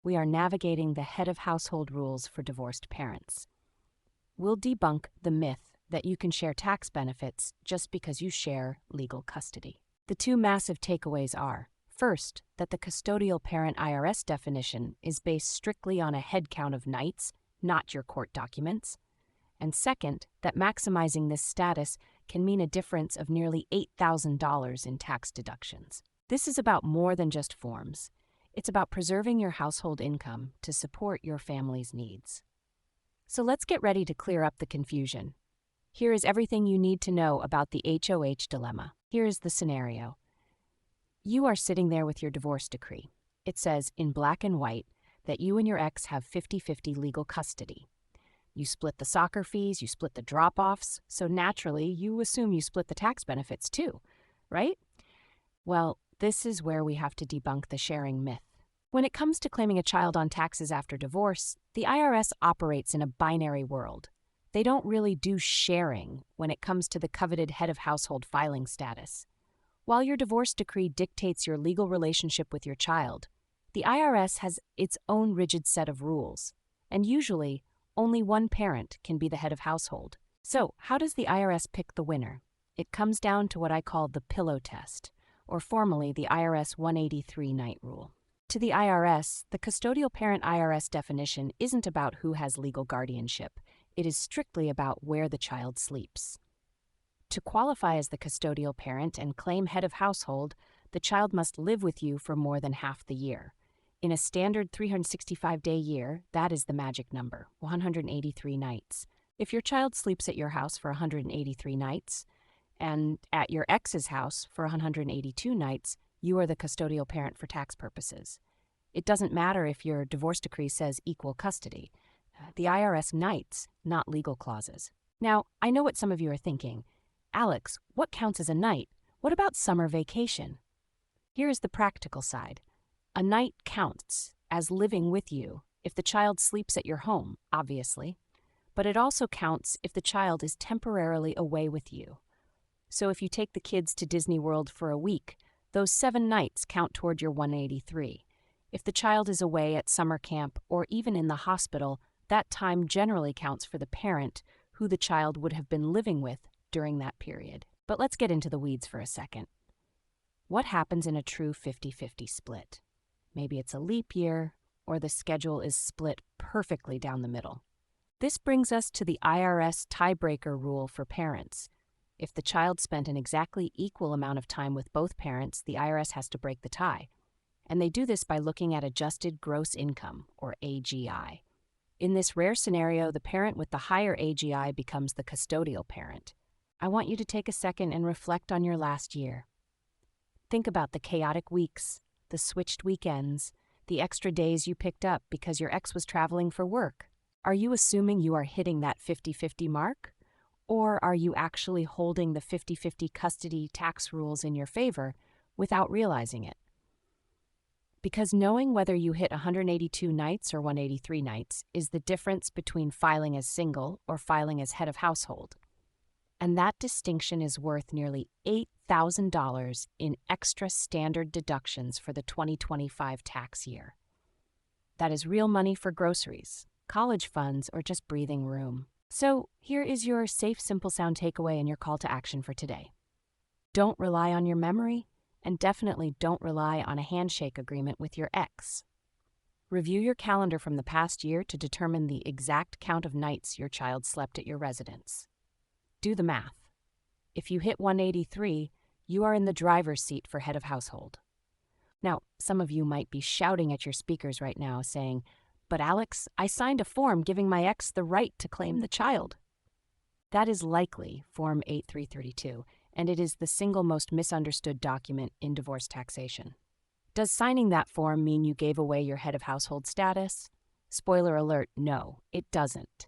we are navigating the head of household rules for divorced parents. We'll debunk the myth that you can share tax benefits just because you share legal custody. The two massive takeaways are, first, that the custodial parent IRS definition is based strictly on a head count of nights, not your court documents. And second, that maximizing this status can mean a difference of nearly $8,000 in tax deductions. This is about more than just forms. It's about preserving your household income to support your family's needs. So let's get ready to clear up the confusion. Here is everything you need to know about the HOH dilemma. Here is the scenario. You are sitting there with your divorce decree. It says in black and white that you and your ex have 50-50 legal custody. You split the soccer fees, you split the drop-offs, so naturally you assume you split the tax benefits too, right? Well, this is where we have to debunk the sharing myth. When it comes to claiming a child on taxes after divorce, the IRS operates in a binary world. They don't really do sharing when it comes to the coveted head of household filing status. While your divorce decree dictates your legal relationship with your child, the IRS has its own rigid set of rules, and usually, only one parent can be the head of household. So, how does the IRS pick the winner? It comes down to what I call the pillow test, or formally the IRS 183 night rule. To the IRS, the custodial parent IRS definition isn't about who has legal guardianship. It is strictly about where the child sleeps. To qualify as the custodial parent and claim head of household, the child must live with you for more than half the year. In a standard 365-day year, that is the magic number, 183 nights. If your child sleeps at your house for 183 nights, and at your ex's house for 182 nights, you are the custodial parent for tax purposes. It doesn't matter if your divorce decree says equal custody. The IRS nights, not legal clauses. Now, I know what some of you are thinking. Alex, what counts as a night? What about summer vacation? Here is the practical side. A night counts as living with you if the child sleeps at your home, obviously, but it also counts if the child is temporarily away with you. So if you take the kids to Disney World for a week, those 7 nights count toward your 183. If the child is away at summer camp or even in the hospital, that time generally counts for the parent who the child would have been living with during that period. But let's get into the weeds for a second. What happens in a true 50-50 split? Maybe it's a leap year, or the schedule is split perfectly down the middle. This brings us to the IRS tiebreaker rule for parents. If the child spent an exactly equal amount of time with both parents, the IRS has to break the tie. And they do this by looking at adjusted gross income, or AGI. In this rare scenario, the parent with the higher AGI becomes the custodial parent. I want you to take a second and reflect on your last year. Think about the chaotic weeks, the switched weekends, the extra days you picked up because your ex was traveling for work. Are you assuming you are hitting that 50-50 mark? Or are you actually holding the 50-50 custody tax rules in your favor without realizing it? Because knowing whether you hit 182 nights or 183 nights is the difference between filing as single or filing as head of household. And that distinction is worth nearly $8,000 in extra standard deductions for the 2025 tax year. That is real money for groceries, college funds, or just breathing room. So here is your safe, simple sound takeaway and your call to action for today. Don't rely on your memory, and definitely don't rely on a handshake agreement with your ex. Review your calendar from the past year to determine the exact count of nights your child slept at your residence. Do the math. If you hit 183, you are in the driver's seat for head of household. Now, some of you might be shouting at your speakers right now saying, "But Alex, I signed a form giving my ex the right to claim the child." That is likely Form 8332, and it is the single most misunderstood document in divorce taxation. Does signing that form mean you gave away your head of household status? Spoiler alert, no, it doesn't.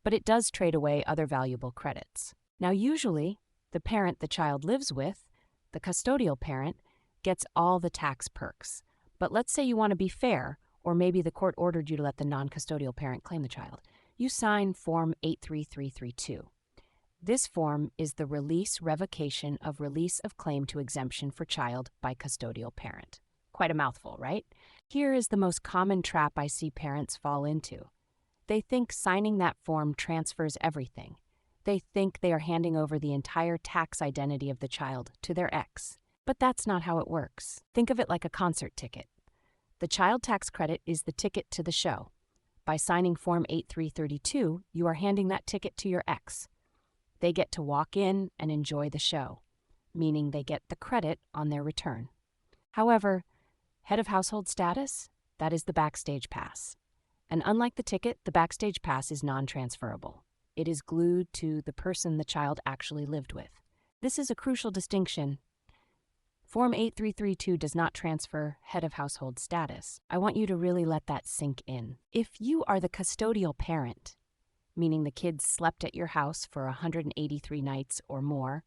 But it does trade away other valuable credits. Now, usually, the parent the child lives with, the custodial parent, gets all the tax perks. But let's say you want to be fair, or maybe the court ordered you to let the non-custodial parent claim the child. You sign Form 83332. This form is the revocation of release of claim to exemption for child by custodial parent. Quite a mouthful, right? Here is the most common trap I see parents fall into. They think signing that form transfers everything. They think they are handing over the entire tax identity of the child to their ex. But that's not how it works. Think of it like a concert ticket. The child tax credit is the ticket to the show. By signing Form 8332, you are handing that ticket to your ex. They get to walk in and enjoy the show, meaning they get the credit on their return. However, head of household status, that is the backstage pass. And unlike the ticket, the backstage pass is non-transferable. It is glued to the person the child actually lived with. This is a crucial distinction. Form 8332 does not transfer head of household status. I want you to really let that sink in. If you are the custodial parent, meaning the kids slept at your house for 183 nights or more,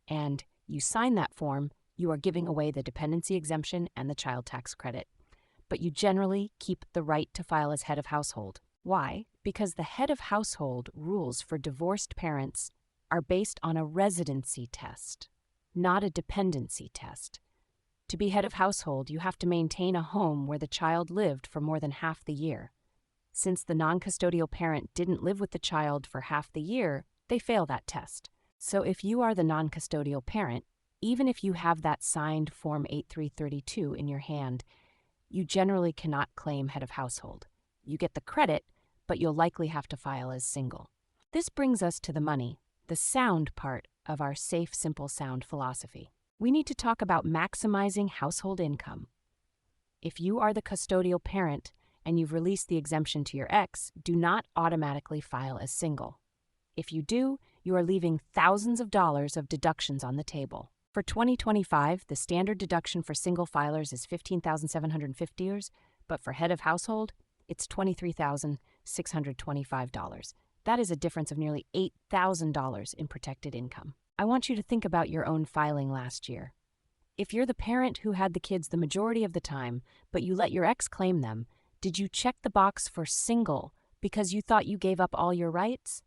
and you sign that form, you are giving away the dependency exemption and the child tax credit. But you generally keep the right to file as head of household. Why? Because the head of household rules for divorced parents are based on a residency test, not a dependency test. To be head of household, you have to maintain a home where the child lived for more than half the year. Since the non-custodial parent didn't live with the child for half the year, they fail that test. So if you are the non-custodial parent, even if you have that signed Form 8332 in your hand, you generally cannot claim head of household. You get the credit, but you'll likely have to file as single. This brings us to the money, the sound part of our safe, simple, sound philosophy. We need to talk about maximizing household income. If you are the custodial parent and you've released the exemption to your ex, do not automatically file as single. If you do, you are leaving thousands of dollars of deductions on the table. For 2025, the standard deduction for single filers is $15,750, but for head of household, it's $23,625. That is a difference of nearly $8,000 in protected income. I want you to think about your own filing last year. If you're the parent who had the kids the majority of the time, but you let your ex claim them, did you check the box for single because you thought you gave up all your rights?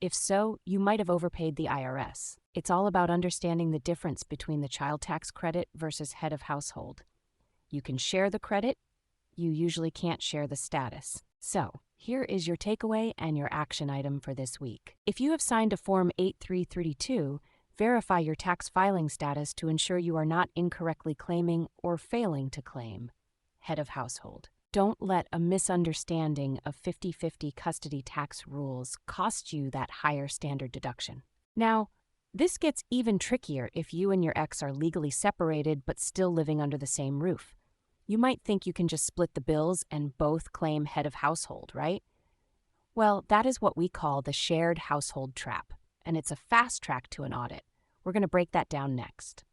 If so, you might have overpaid the IRS. It's all about understanding the difference between the child tax credit versus head of household. You can share the credit, you usually can't share the status. So, here is your takeaway and your action item for this week. If you have signed a Form 8332, verify your tax filing status to ensure you are not incorrectly claiming or failing to claim head of household. Don't let a misunderstanding of 50-50 custody tax rules cost you that higher standard deduction. Now, this gets even trickier if you and your ex are legally separated but still living under the same roof. You might think you can just split the bills and both claim head of household, right? Well, that is what we call the shared household trap, and it's a fast track to an audit. We're going to break that down next.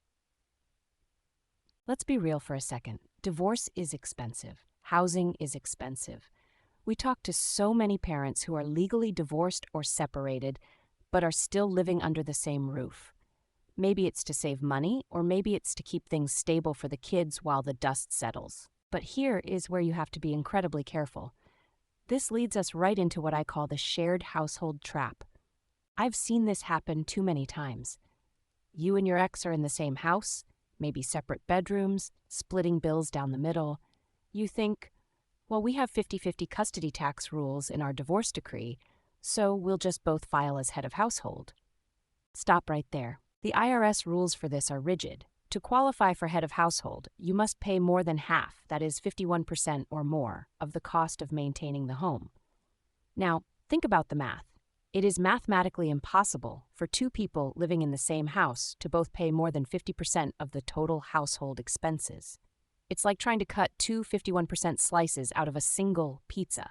Let's be real for a second. Divorce is expensive. Housing is expensive. We talk to so many parents who are legally divorced or separated, but are still living under the same roof. Maybe it's to save money, or maybe it's to keep things stable for the kids while the dust settles. But here is where you have to be incredibly careful. This leads us right into what I call the shared household trap. I've seen this happen too many times. You and your ex are in the same house, maybe separate bedrooms, splitting bills down the middle. You think, well, we have 50-50 custody tax rules in our divorce decree, so we'll just both file as head of household. Stop right there. The IRS rules for this are rigid. To qualify for head of household, you must pay more than half, that is 51% or more, of the cost of maintaining the home. Now, think about the math. It is mathematically impossible for two people living in the same house to both pay more than 50% of the total household expenses. It's like trying to cut two 51% slices out of a single pizza.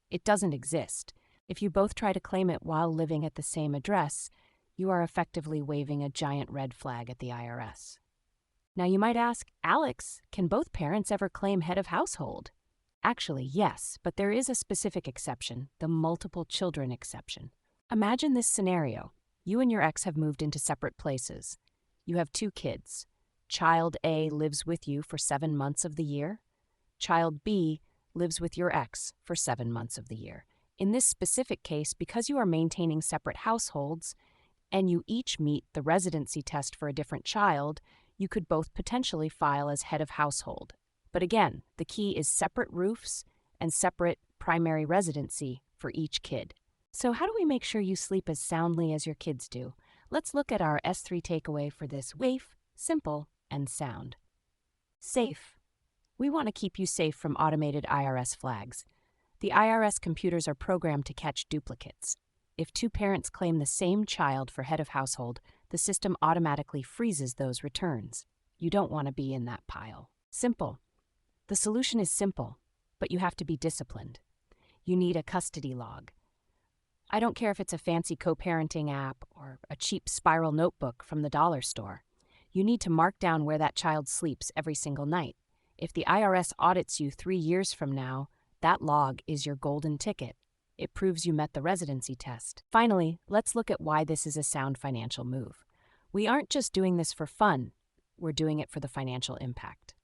It doesn't exist. If you both try to claim it while living at the same address, you are effectively waving a giant red flag at the IRS. Now you might ask, Alex, can both parents ever claim head of household? Actually, yes, but there is a specific exception, the multiple children exception. Imagine this scenario. You and your ex have moved into separate places. You have two kids. Child A lives with you for 7 months of the year. Child B lives with your ex for 7 months of the year. In this specific case, because you are maintaining separate households and you each meet the residency test for a different child, you could both potentially file as head of household. But again, the key is separate roofs and separate primary residency for each kid. So how do we make sure you sleep as soundly as your kids do? Let's look at our S3 takeaway for this safe, simple, and sound. Safe. We want to keep you safe from automated IRS flags. The IRS computers are programmed to catch duplicates. If two parents claim the same child for head of household, the system automatically freezes those returns. You don't want to be in that pile. Simple. The solution is simple, but you have to be disciplined. You need a custody log. I don't care if it's a fancy co-parenting app or a cheap spiral notebook from the dollar store. You need to mark down where that child sleeps every single night. If the IRS audits you 3 years from now, that log is your golden ticket. It proves you met the residency test. Finally, let's look at why this is a sound financial move. We aren't just doing this for fun, we're doing it for the financial impact.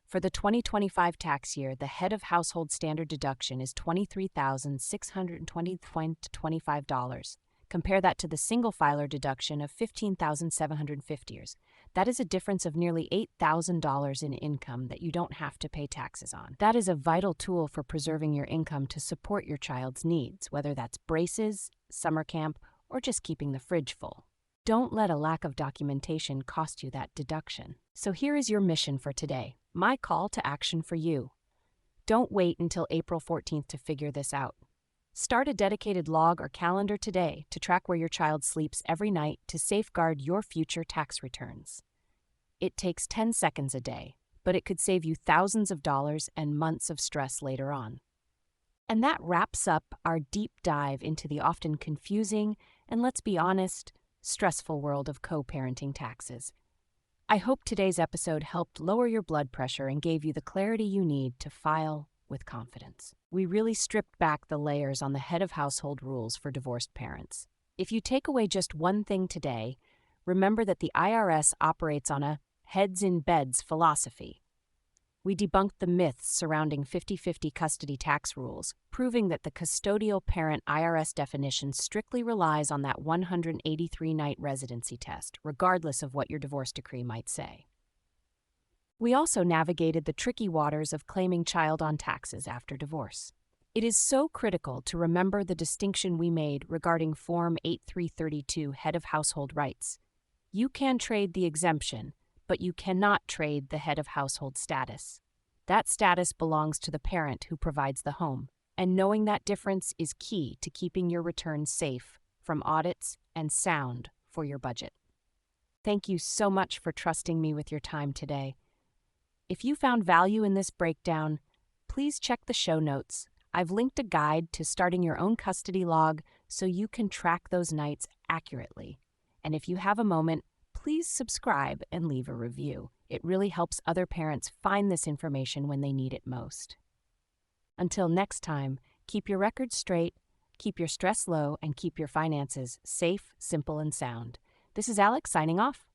For the 2025 tax year, the head of household standard deduction is $23,620.25. Compare that to the single filer deduction of $15,750. That is a difference of nearly $8,000 in income that you don't have to pay taxes on. That is a vital tool for preserving your income to support your child's needs, whether that's braces, summer camp, or just keeping the fridge full. Don't let a lack of documentation cost you that deduction. So here is your mission for today, my call to action for you. Don't wait until April 14th to figure this out. Start a dedicated log or calendar today to track where your child sleeps every night to safeguard your future tax returns. It takes 10 seconds a day, but it could save you thousands of dollars and months of stress later on. And that wraps up our deep dive into the often confusing and, let's be honest, stressful world of co-parenting taxes. I hope today's episode helped lower your blood pressure and gave you the clarity you need to file with confidence. We really stripped back the layers on the head of household rules for divorced parents. If you take away just one thing today, remember that the IRS operates on a heads in beds philosophy. We debunked the myths surrounding 50-50 custody tax rules, proving that the custodial parent IRS definition strictly relies on that 183-night residency test, regardless of what your divorce decree might say. We also navigated the tricky waters of claiming child on taxes after divorce. It is so critical to remember the distinction we made regarding Form 8332 Head of Household Rights. You can trade the exemption, but you cannot trade the head of household status. That status belongs to the parent who provides the home, and knowing that difference is key to keeping your returns safe from audits and sound for your budget. Thank you so much for trusting me with your time today. If you found value in this breakdown, please check the show notes. I've linked a guide to starting your own custody log so you can track those nights accurately. And if you have a moment, please subscribe and leave a review. It really helps other parents find this information when they need it most. Until next time, keep your records straight, keep your stress low, and keep your finances safe, simple, and sound. This is Alex signing off.